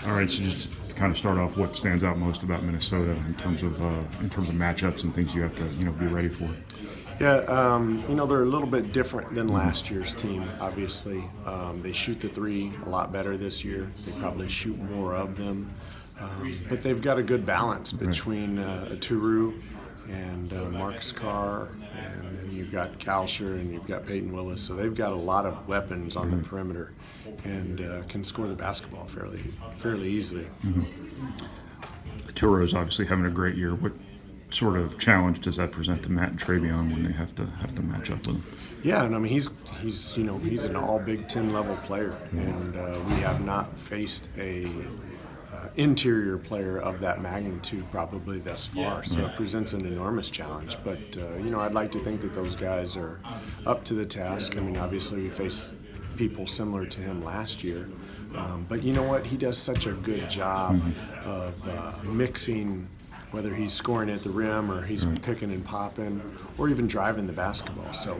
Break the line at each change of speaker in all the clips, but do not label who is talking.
All right, so just to kind of start off, what stands out most about Minnesota in terms of matchups and things you have to be ready for?
Yeah, they're a little bit different than last year's team, obviously. They shoot the three a lot better this year. They probably shoot more of them. But they've got a good balance between Turu and Marcus Carr, and then you've got Kalsher and you've got Peyton Willis. So they've got a lot of weapons on the perimeter and can score the basketball fairly easily.
Turo's obviously having a great year. What sort of challenge does that present to Matt and Travion when they have to match up with him?
Yeah, and I mean he's an all Big Ten level player, and we have not faced a interior player of that magnitude probably thus far. So it presents an enormous challenge. But I'd like to think that those guys are up to the task. I mean, obviously we faced people similar to him last year, but you know what? He does such a good job of mixing. Whether he's scoring at the rim or he's picking and popping or even driving the basketball. So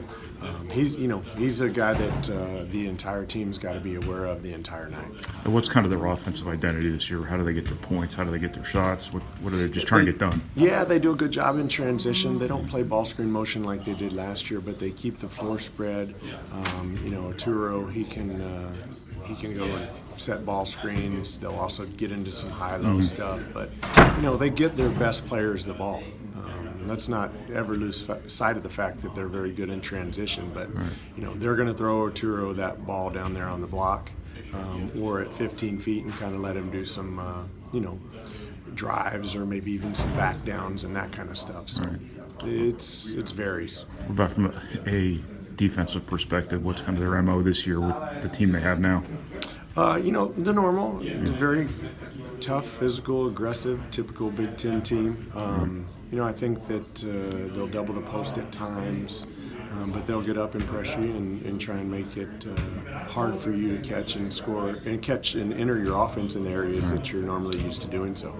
he's a guy that the entire team's got to be aware of the entire night.
And what's kind of their offensive identity this year? How do they get their points? How do they get their shots? What are they just trying to get done?
Yeah, they do a good job in transition. They don't play ball screen motion like they did last year, but they keep the floor spread. Turo, he can go and set ball screens. They'll also get into some high-low stuff. But, they get their best players the ball. Let's not ever lose sight of the fact that they're very good in transition. But, they're going to throw Turo that ball down there on the block or at 15 feet and kind of let him do some, drives or maybe even some back downs and that kind of stuff. So it varies.
What about from a defensive perspective, what's kind of their MO this year with the team they have now?
The normal, very tough, physical, aggressive, typical Big Ten team. I think that they'll double the post at times, but they'll get up and pressure you and try and make it hard for you to catch and score and catch and enter your offense in the areas that you're normally used to doing so.